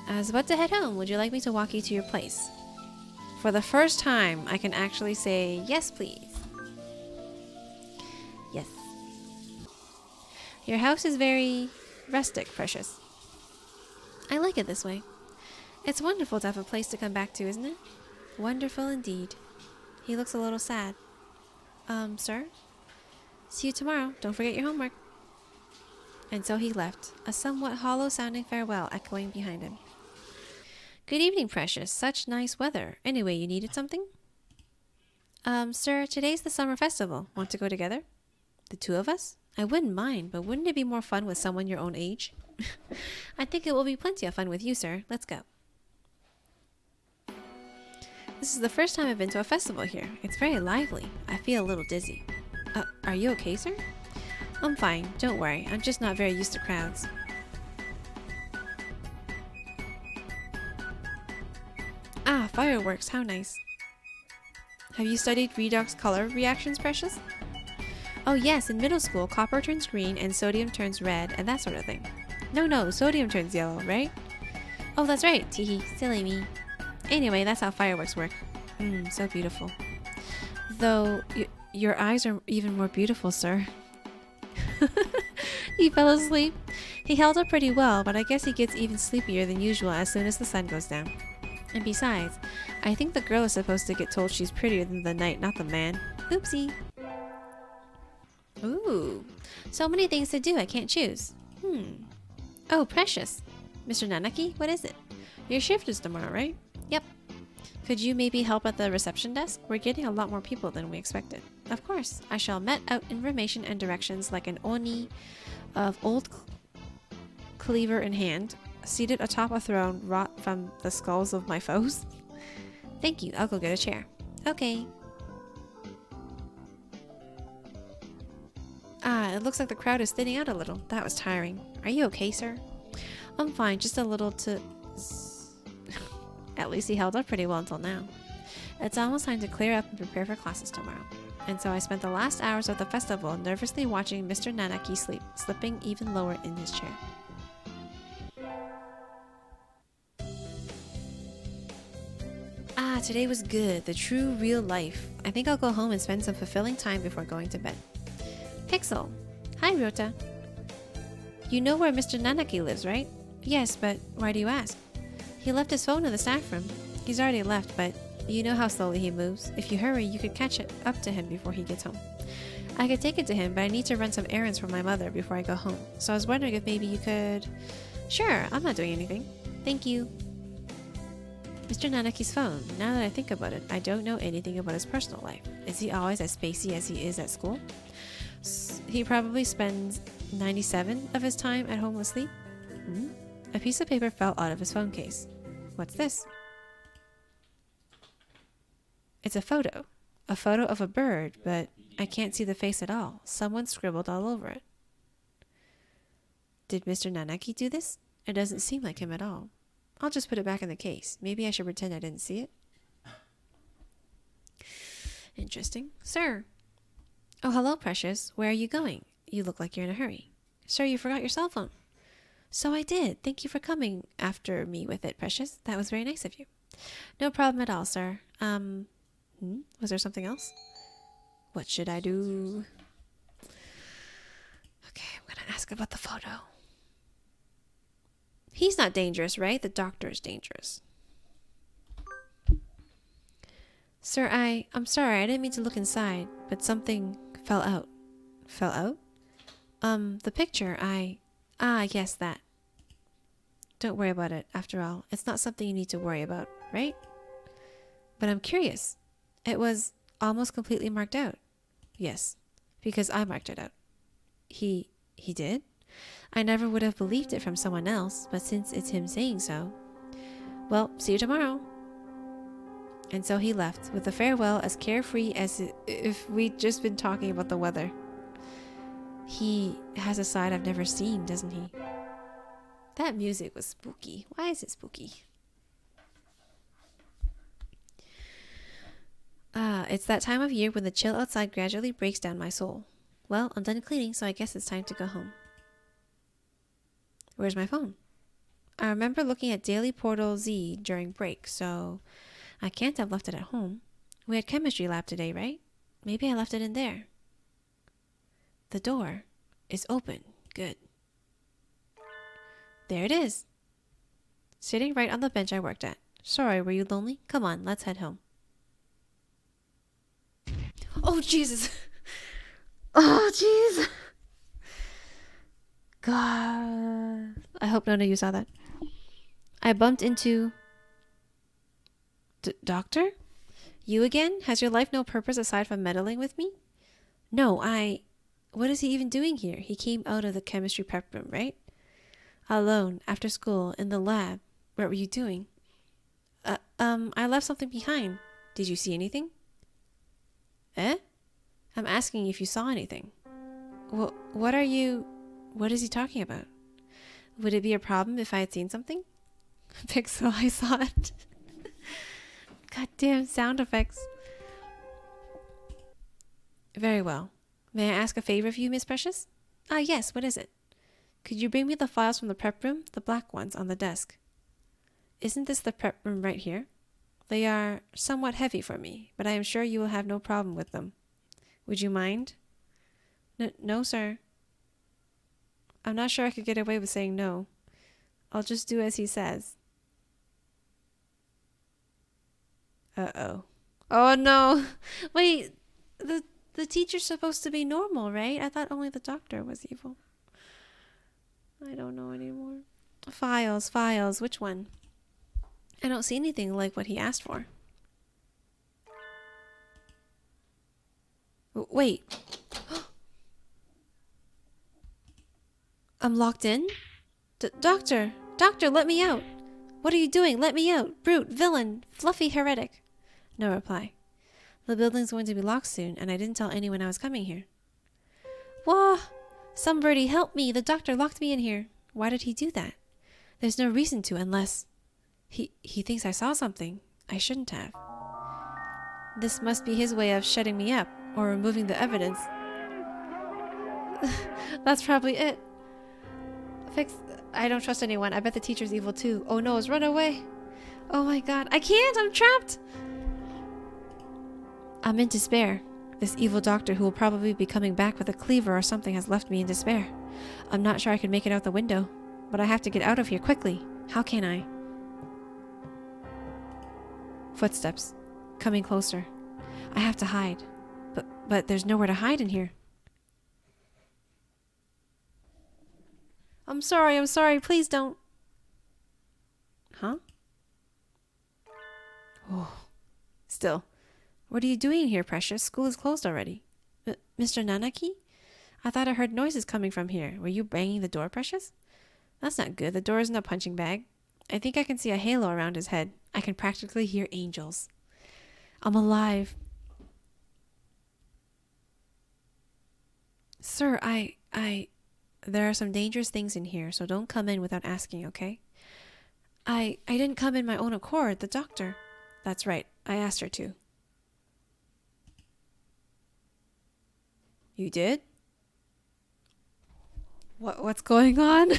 I was about to head home. Would you like me to walk you to your place? For the first time, I can actually say, yes, please. Yes. Your house is very rustic, Precious. I like it this way. It's wonderful to have a place to come back to, isn't it? Wonderful indeed. He looks a little sad. Sir? See you tomorrow. Don't forget your homework. And so he left, a somewhat hollow-sounding farewell echoing behind him. Good evening, Precious. Such nice weather. Anyway, you needed something? Sir, today's the summer festival. Want to go together? The two of us? I wouldn't mind, but wouldn't it be more fun with someone your own age? I think it will be plenty of fun with you, sir. Let's go. This is the first time I've been to a festival here. It's very lively. I feel a little dizzy. Are you okay, sir? I'm fine. Don't worry. I'm just not very used to crowds. Ah, fireworks. How nice. Have you studied redox color reactions, Precious? Oh yes, in middle school, copper turns green and sodium turns red and that sort of thing. No, sodium turns yellow, right? Oh, that's right. Teehee. Silly me. Anyway, that's how fireworks work. So beautiful. Though, your eyes are even more beautiful, sir. He fell asleep. He held up pretty well, but I guess he gets even sleepier than usual as soon as the sun goes down. And besides, I think the girl is supposed to get told she's prettier than the knight, not the man. Oopsie. Ooh, so many things to do, I can't choose. Oh, Precious. Mr. Nanaki, what is it? Your shift is tomorrow, right? Yep. Could you maybe help at the reception desk? We're getting a lot more people than we expected. Of course, I shall met out information and directions like an oni of old cleaver in hand, seated atop a throne wrought from the skulls of my foes. Thank you, I'll go get a chair. Okay. Ah, it looks like the crowd is thinning out a little. That was tiring. Are you okay, sir? I'm fine, just a little to... At least he held up pretty well until now. It's almost time to clear up and prepare for classes tomorrow. And so I spent the last hours of the festival nervously watching Mr. Nanaki sleep, slipping even lower in his chair. Ah, today was good. The true, real life. I think I'll go home and spend some fulfilling time before going to bed. Pixel. Hi, Ryota. You know where Mr. Nanaki lives, right? Yes, but why do you ask? He left his phone in the staff room. He's already left, but you know how slowly he moves. If you hurry, you could catch it up to him before he gets home. I could take it to him, but I need to run some errands for my mother before I go home. So I was wondering if maybe you could... Sure, I'm not doing anything. Thank you. Mr. Nanaki's phone. Now that I think about it, I don't know anything about his personal life. Is he always as spacey as he is at school? He probably spends 97 of his time at home asleep. A piece of paper fell out of his phone case. What's this? It's a photo. A photo of a bird, but I can't see the face at all. Someone scribbled all over it. Did Mr. Nanaki do this? It doesn't seem like him at all. I'll just put it back in the case. Maybe I should pretend I didn't see it. Interesting. Sir. Oh, hello, Precious. Where are you going? You look like you're in a hurry. Sir, you forgot your cell phone. So I did. Thank you for coming after me with it, Precious. That was very nice of you. No problem at all, sir. Was there something else? What should I do? Okay, I'm gonna ask about the photo. He's not dangerous, right? The doctor is dangerous. Sir, I'm sorry. I didn't mean to look inside, but something fell out. Fell out? The picture, yes, that. Don't worry about it. After all, it's not something you need to worry about, right? But I'm curious. It was almost completely marked out. Yes, because I marked it out. He did? I never would have believed it from someone else, but since it's him saying so... Well, see you tomorrow. And so he left, with a farewell as carefree as if we'd just been talking about the weather. He has a side I've never seen, doesn't he? That music was spooky. Why is it spooky? It's that time of year when the chill outside gradually breaks down my soul. Well, I'm done cleaning, so I guess it's time to go home. Where's my phone? I remember looking at Daily Portal Z during break, so I can't have left it at home. We had chemistry lab today, right? Maybe I left it in there. The door is open. Good. There it is. Sitting right on the bench I worked at. Sorry, were you lonely? Come on, let's head home. Oh, Jesus. Oh, jeez. God. I hope none of you saw that. I bumped into... Doctor? You again? Has your life no purpose aside from meddling with me? No, What is he even doing here? He came out of the chemistry prep room, right? Alone, after school, in the lab. What were you doing? I left something behind. Did you see anything? Eh? I'm asking if you saw anything. What is he talking about? Would it be a problem if I had seen something? Pixel, I saw it. Goddamn sound effects. Very well. May I ask a favor of you, Miss Precious? Ah, yes, what is it? Could you bring me the files from the prep room? The black ones on the desk. Isn't this the prep room right here? They are somewhat heavy for me, but I am sure you will have no problem with them. Would you mind? No, sir. I'm not sure I could get away with saying no. I'll just do as he says. Uh-oh. Oh, no. Wait, the teacher's supposed to be normal, right? I thought only the doctor was evil. I don't know anymore. Files. Which one? I don't see anything like what he asked for. Wait. I'm locked in? Doctor, let me out. What are you doing? Let me out. Brute, villain, fluffy heretic. No reply. The building's going to be locked soon, and I didn't tell anyone I was coming here. Whoa! Somebody help me! The doctor locked me in here. Why did he do that? There's no reason to unless... He thinks I saw something I shouldn't have. This must be his way of shutting me up, or removing the evidence. That's probably it. I don't trust anyone. I bet the teacher's evil too. Oh no, run away. Oh my god. I can't! I'm trapped! I'm in despair. This evil doctor who will probably be coming back with a cleaver or something has left me in despair. I'm not sure I can make it out the window, but I have to get out of here quickly. How can I? Footsteps. Coming closer. I have to hide. But there's nowhere to hide in here. I'm sorry. Please don't. Huh? Oh. Still. What are you doing here, Precious? School is closed already. Mr. Nanaki? I thought I heard noises coming from here. Were you banging the door, Precious? That's not good. The door isn't a punching bag. I think I can see a halo around his head. I can practically hear angels. I'm alive. Sir, there are some dangerous things in here, so don't come in without asking, okay? I didn't come in my own accord. The doctor. That's right. I asked her to. You did? What's going on?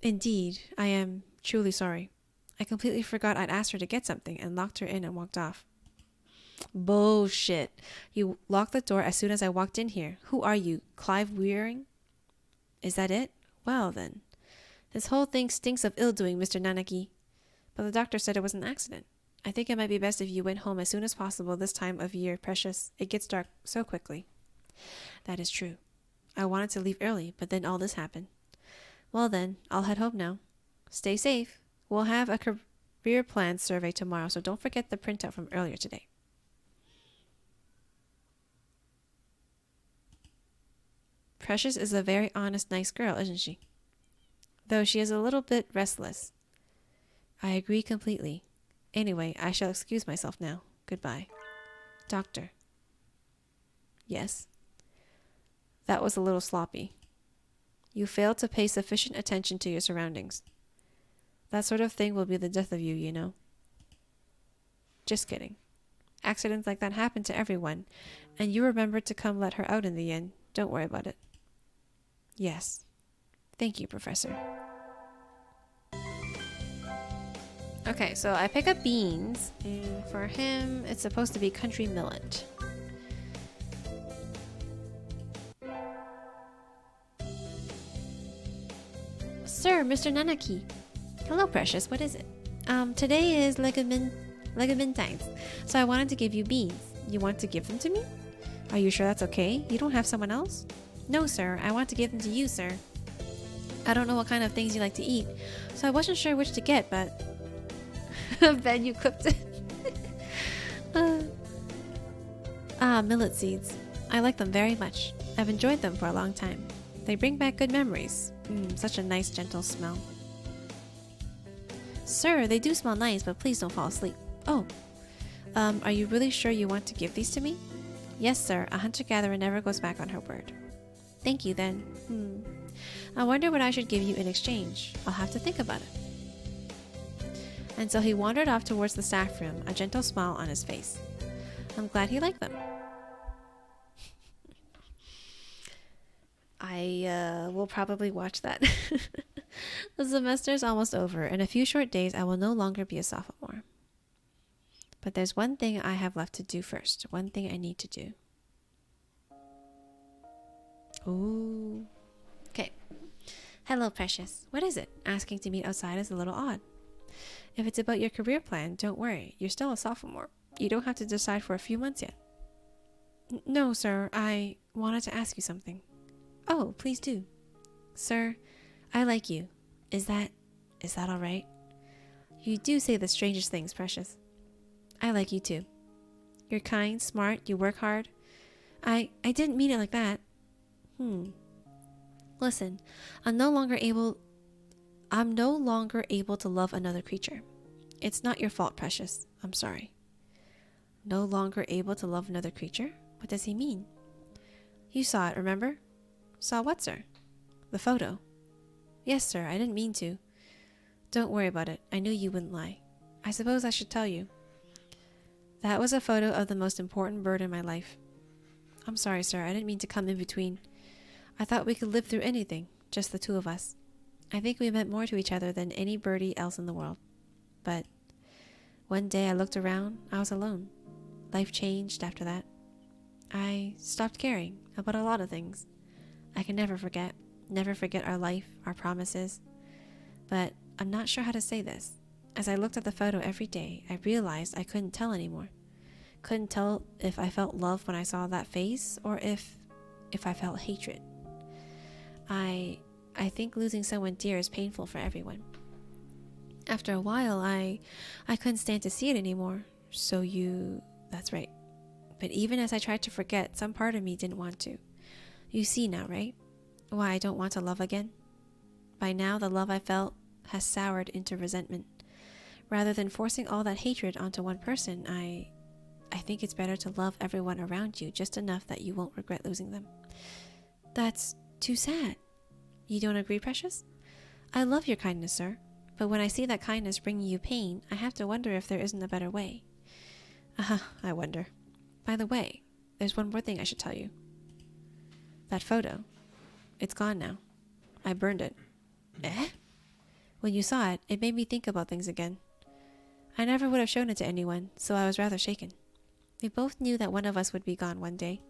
Indeed, I am truly sorry. I completely forgot I'd asked her to get something and locked her in and walked off. Bullshit. You locked the door as soon as I walked in here. Who are you, Clive Wearing? Is that it? Well, then. This whole thing stinks of ill-doing, Mr. Nanaki. But the doctor said it was an accident. I think it might be best if you went home as soon as possible this time of year, Precious. It gets dark so quickly. That is true. I wanted to leave early, but then all this happened. Well then, I'll head home now. Stay safe. We'll have a career plan survey tomorrow, so don't forget the printout from earlier today. Precious is a very honest, nice girl, isn't she? Though she is a little bit restless. I agree completely. Anyway, I shall excuse myself now. Goodbye. Doctor. Yes. That was a little sloppy. You failed to pay sufficient attention to your surroundings. That sort of thing will be the death of you, you know. Just kidding. Accidents like that happen to everyone, and you remembered to come let her out in the end. Don't worry about it. Yes. Thank you, Professor. Okay, so I pick up beans, and for him, it's supposed to be country millet. Sir, Mr. Nanaki. Hello, precious. What is it? Today is ligament times, so I wanted to give you beans. You want to give them to me? Are you sure that's okay? You don't have someone else? No, sir. I want to give them to you, sir. I don't know what kind of things you like to eat, so I wasn't sure which to get, but... Ben, you clipped it. Millet seeds. I like them very much. I've enjoyed them for a long time. They bring back good memories. Such a nice, gentle smell. Sir, they do smell nice, but please don't fall asleep. Oh. Are you really sure you want to give these to me? Yes, sir. A hunter-gatherer never goes back on her word. Thank you, then. I wonder what I should give you in exchange. I'll have to think about it. And so he wandered off towards the staff room, a gentle smile on his face. I'm glad he liked them. I will probably watch that. The semester's almost over. In a few short days, I will no longer be a sophomore. But there's one thing I have left to do first. One thing I need to do. Ooh. Okay. Hello, precious. What is it? Asking to meet outside is a little odd. If it's about your career plan, don't worry. You're still a sophomore. You don't have to decide for a few months yet. No, sir. I wanted to ask you something. Oh, please do. Sir, I like you. Is that all right? You do say the strangest things, precious. I like you too. You're kind, smart, you work hard. I didn't mean it like that. Listen, I'm no longer able to love another creature. It's not your fault, precious. I'm sorry. No longer able to love another creature? What does he mean? You saw it, remember? Saw what, sir? The photo. Yes, sir, I didn't mean to. Don't worry about it. I knew you wouldn't lie. I suppose I should tell you. That was a photo of the most important bird in my life. I'm sorry, sir. I didn't mean to come in between. I thought we could live through anything, just the two of us. I think we meant more to each other than any birdie else in the world. But one day I looked around. I was alone. Life changed after that. I stopped caring about a lot of things. I can never forget our life, our promises. But I'm not sure how to say this. As I looked at the photo every day, I realized I couldn't tell anymore. Couldn't tell if I felt love when I saw that face or if I felt hatred. I think losing someone dear is painful for everyone. After a while, I couldn't stand to see it anymore. So that's right. But even as I tried to forget, some part of me didn't want to. You see now, right? Why I don't want to love again? By now, the love I felt has soured into resentment. Rather than forcing all that hatred onto one person, I think it's better to love everyone around you just enough that you won't regret losing them. That's too sad. You don't agree, precious? I love your kindness, sir. But when I see that kindness bringing you pain, I have to wonder if there isn't a better way. I wonder. By the way, there's one more thing I should tell you. That photo. It's gone now. I burned it. Eh? When you saw it, it made me think about things again. I never would have shown it to anyone, so I was rather shaken. We both knew that one of us would be gone one day,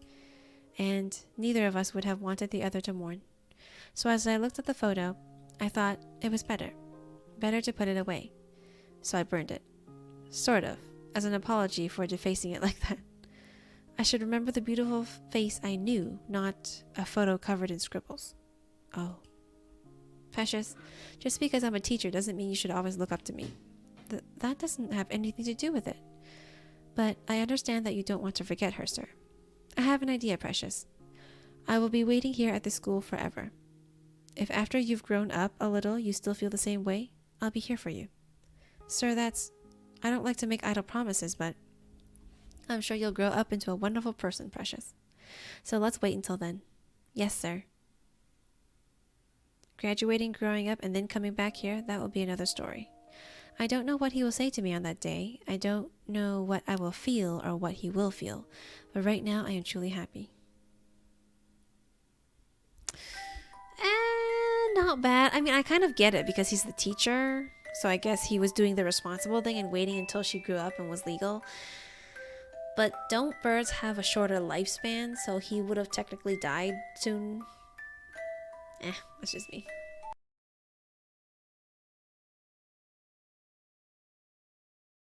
and neither of us would have wanted the other to mourn. So as I looked at the photo, I thought it was better to put it away. So I burned it. Sort of, as an apology for defacing it like that. I should remember the beautiful face I knew, not a photo covered in scribbles. Oh. Precious, just because I'm a teacher doesn't mean you should always look up to me. That doesn't have anything to do with it. But I understand that you don't want to forget her, sir. I have an idea, precious. I will be waiting here at the school forever. If after you've grown up a little you still feel the same way, I'll be here for you. Sir, I don't like to make idle promises, but I'm sure you'll grow up into a wonderful person, precious. So let's wait until then. Yes, sir. Graduating, growing up, and then coming back here, that will be another story. I don't know what he will say to me on that day. I don't know what I will feel or what he will feel. But right now, I am truly happy. Not bad. I mean, I kind of get it because he's the teacher. So I guess he was doing the responsible thing and waiting until she grew up and was legal. But don't birds have a shorter lifespan? So he would have technically died soon. That's just me.